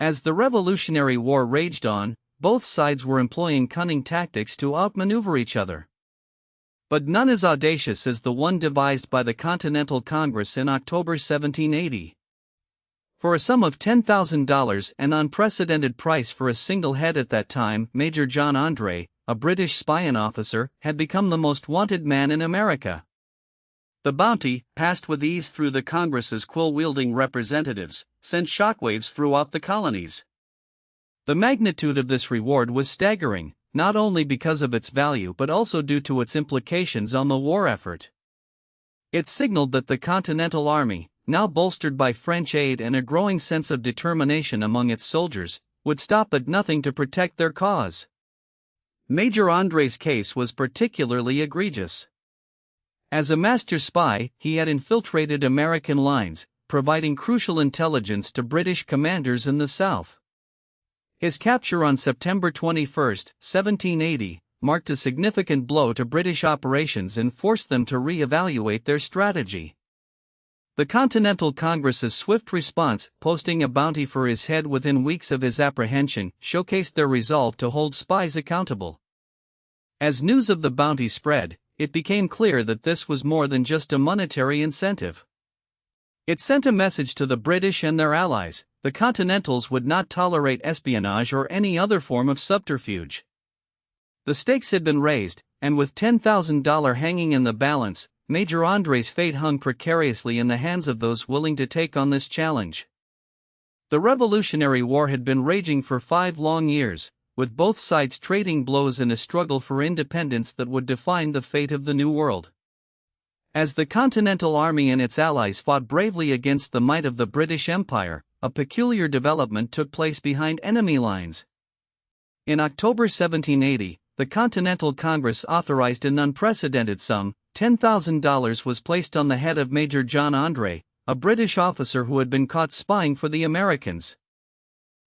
As the Revolutionary War raged on, both sides were employing cunning tactics to outmaneuver each other. But none as audacious as the one devised by the Continental Congress in October 1780. For a sum of $10,000, an unprecedented price for a single head at that time, Major John André, a British spy officer, had become the most wanted man in America. The bounty, passed with ease through the Congress's quill-wielding representatives, sent shockwaves throughout the colonies. The magnitude of this reward was staggering, not only because of its value but also due to its implications on the war effort. It signaled that the Continental Army, now bolstered by French aid and a growing sense of determination among its soldiers, would stop at nothing to protect their cause. Major André's case was particularly egregious. As a master spy, he had infiltrated American lines, providing crucial intelligence to British commanders in the South. His capture on September 21, 1780, marked a significant blow to British operations and forced them to re-evaluate their strategy. The Continental Congress's swift response, posting a bounty for his head within weeks of his apprehension, showcased their resolve to hold spies accountable. As news of the bounty spread, it became clear that this was more than just a monetary incentive. It sent a message to the British and their allies: the Continentals would not tolerate espionage or any other form of subterfuge. The stakes had been raised, and with $10,000 hanging in the balance, Major André's fate hung precariously in the hands of those willing to take on this challenge. The Revolutionary War had been raging for 5 long years, with both sides trading blows in a struggle for independence that would define the fate of the New World. As the Continental Army and its allies fought bravely against the might of the British Empire, a peculiar development took place behind enemy lines. In October 1780, the Continental Congress authorized an unprecedented sum. $10,000 was placed on the head of Major John André, a British officer who had been caught spying for the Americans.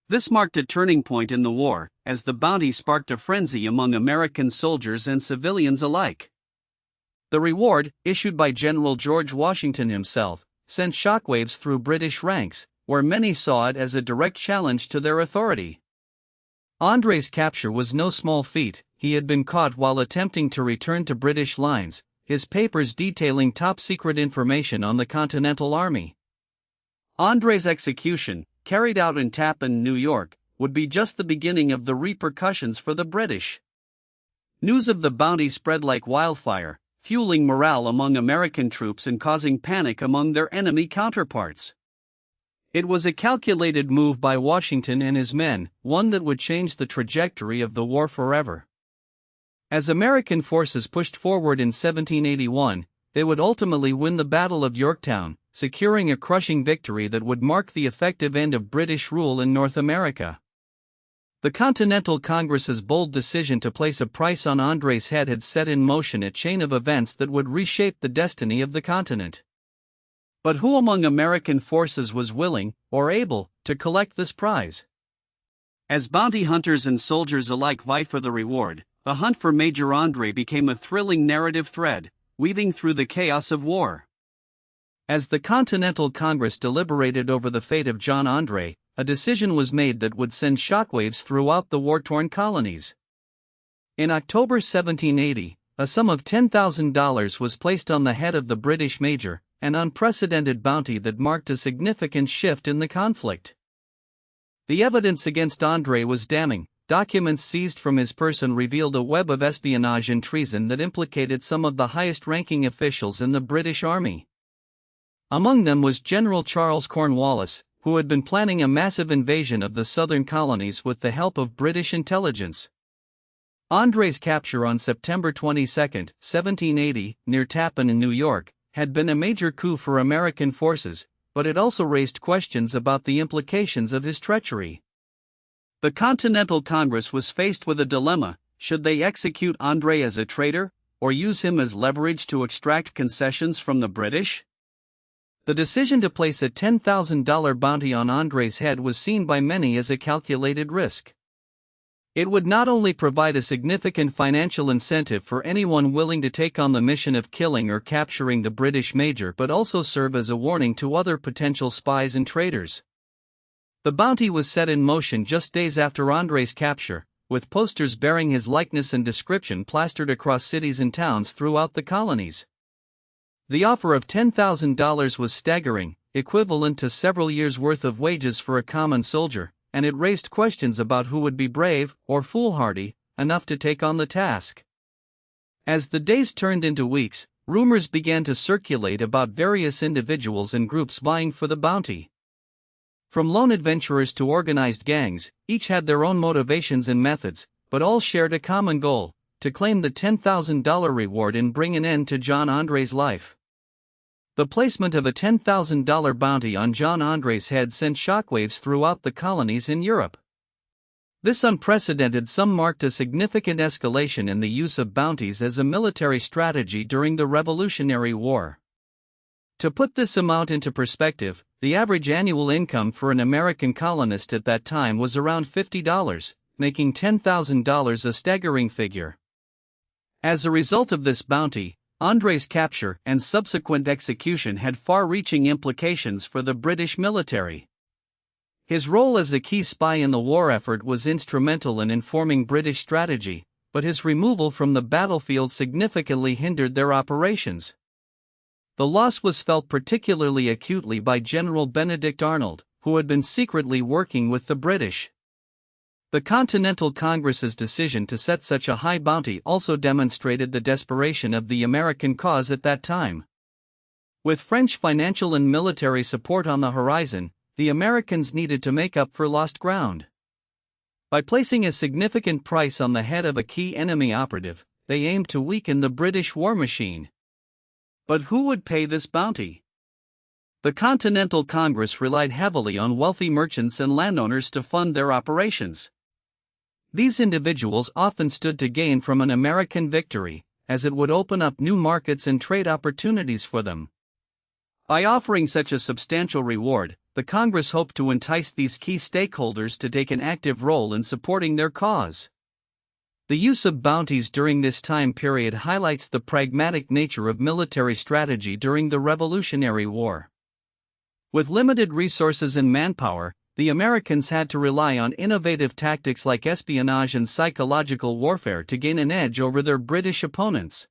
This marked a turning point in the war, as the bounty sparked a frenzy among American soldiers and civilians alike. The reward, issued by General George Washington himself, sent shockwaves through British ranks, where many saw it as a direct challenge to their authority. André's capture was no small feat. He had been caught while attempting to return to British lines, his papers detailing top-secret information on the Continental Army. André's execution, carried out in Tappan, New York, would be just the beginning of the repercussions for the British. News of the bounty spread like wildfire, fueling morale among American troops and causing panic among their enemy counterparts. It was a calculated move by Washington and his men, one that would change the trajectory of the war forever. As American forces pushed forward in 1781, they would ultimately win the Battle of Yorktown, securing a crushing victory that would mark the effective end of British rule in North America. The Continental Congress's bold decision to place a price on André's head had set in motion a chain of events that would reshape the destiny of the continent. But who among American forces was willing, or able, to collect this prize? As bounty hunters and soldiers alike vied for the reward, the hunt for Major André became a thrilling narrative thread, weaving through the chaos of war. As the Continental Congress deliberated over the fate of John André, a decision was made that would send shockwaves throughout the war-torn colonies. In October 1780, a sum of $10,000 was placed on the head of the British major, an unprecedented bounty that marked a significant shift in the conflict. The evidence against André was damning. Documents seized from his person revealed a web of espionage and treason that implicated some of the highest-ranking officials in the British Army. Among them was General Charles Cornwallis, who had been planning a massive invasion of the southern colonies with the help of British intelligence. André's capture on September 22, 1780, near Tappan in New York, had been a major coup for American forces, but it also raised questions about the implications of his treachery. The Continental Congress was faced with a dilemma: should they execute André as a traitor, or use him as leverage to extract concessions from the British? The decision to place a $10,000 bounty on André's head was seen by many as a calculated risk. It would not only provide a significant financial incentive for anyone willing to take on the mission of killing or capturing the British major but also serve as a warning to other potential spies and traitors. The bounty was set in motion just days after André's capture, with posters bearing his likeness and description plastered across cities and towns throughout the colonies. The offer of $10,000 was staggering, equivalent to several years' worth of wages for a common soldier, and it raised questions about who would be brave, or foolhardy, enough to take on the task. As the days turned into weeks, rumors began to circulate about various individuals and groups vying for the bounty. From lone adventurers to organized gangs, each had their own motivations and methods, but all shared a common goal: to claim the $10,000 reward and bring an end to John André's life. The placement of a $10,000 bounty on John André's head sent shockwaves throughout the colonies in Europe. This unprecedented sum marked a significant escalation in the use of bounties as a military strategy during the Revolutionary War. To put this amount into perspective, the average annual income for an American colonist at that time was around $50, making $10,000 a staggering figure. As a result of this bounty, André's capture and subsequent execution had far-reaching implications for the British military. His role as a key spy in the war effort was instrumental in informing British strategy, but his removal from the battlefield significantly hindered their operations. The loss was felt particularly acutely by General Benedict Arnold, who had been secretly working with the British. The Continental Congress's decision to set such a high bounty also demonstrated the desperation of the American cause at that time. With French financial and military support on the horizon, the Americans needed to make up for lost ground. By placing a significant price on the head of a key enemy operative, they aimed to weaken the British war machine. But who would pay this bounty? The Continental Congress relied heavily on wealthy merchants and landowners to fund their operations. These individuals often stood to gain from an American victory, as it would open up new markets and trade opportunities for them. By offering such a substantial reward, the Congress hoped to entice these key stakeholders to take an active role in supporting their cause. The use of bounties during this time period highlights the pragmatic nature of military strategy during the Revolutionary War. With limited resources and manpower, the Americans had to rely on innovative tactics like espionage and psychological warfare to gain an edge over their British opponents.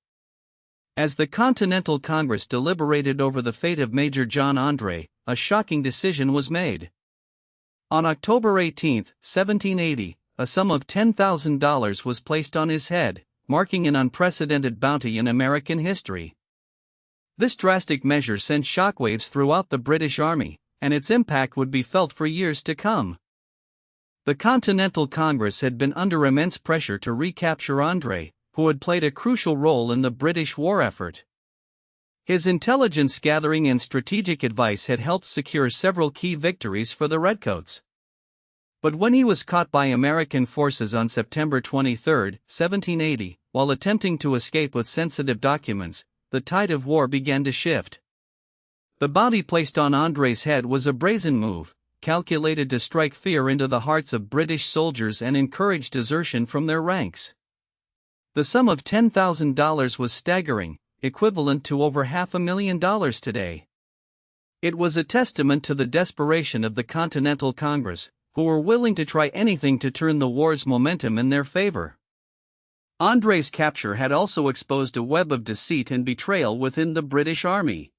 As the Continental Congress deliberated over the fate of Major John André, a shocking decision was made. On October 18, 1780, a sum of $10,000 was placed on his head, marking an unprecedented bounty in American history. This drastic measure sent shockwaves throughout the British Army, and its impact would be felt for years to come. The Continental Congress had been under immense pressure to recapture André, who had played a crucial role in the British war effort. His intelligence gathering and strategic advice had helped secure several key victories for the Redcoats. But when he was caught by American forces on September 23, 1780, while attempting to escape with sensitive documents, the tide of war began to shift. The bounty placed on André's head was a brazen move, calculated to strike fear into the hearts of British soldiers and encourage desertion from their ranks. The sum of $10,000 was staggering, equivalent to over $500,000 today. It was a testament to the desperation of the Continental Congress, who were willing to try anything to turn the war's momentum in their favor. André's capture had also exposed a web of deceit and betrayal within the British Army.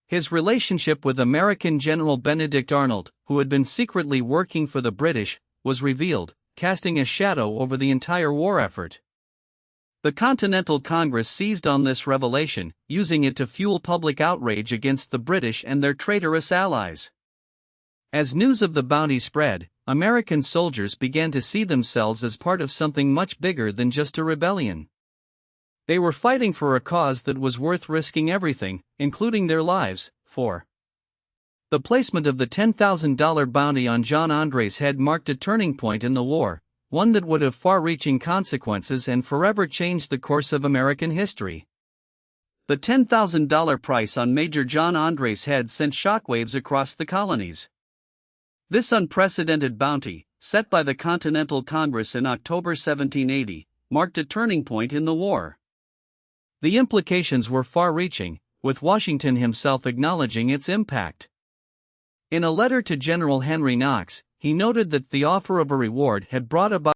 His relationship with American General Benedict Arnold, who had been secretly working for the British, was revealed, casting a shadow over the entire war effort. The Continental Congress seized on this revelation, using it to fuel public outrage against the British and their traitorous allies. As news of the bounty spread, American soldiers began to see themselves as part of something much bigger than just a rebellion. They were fighting for a cause that was worth risking everything, including their lives, for. The placement of the $10,000 bounty on John André's head marked a turning point in the war, one that would have far-reaching consequences and forever changed the course of American history. The $10,000 price on Major John André's head sent shockwaves across the colonies. This unprecedented bounty, set by the Continental Congress in October 1780, marked a turning point in the war. The implications were far-reaching, with Washington himself acknowledging its impact. In a letter to General Henry Knox, he noted that the offer of a reward had brought about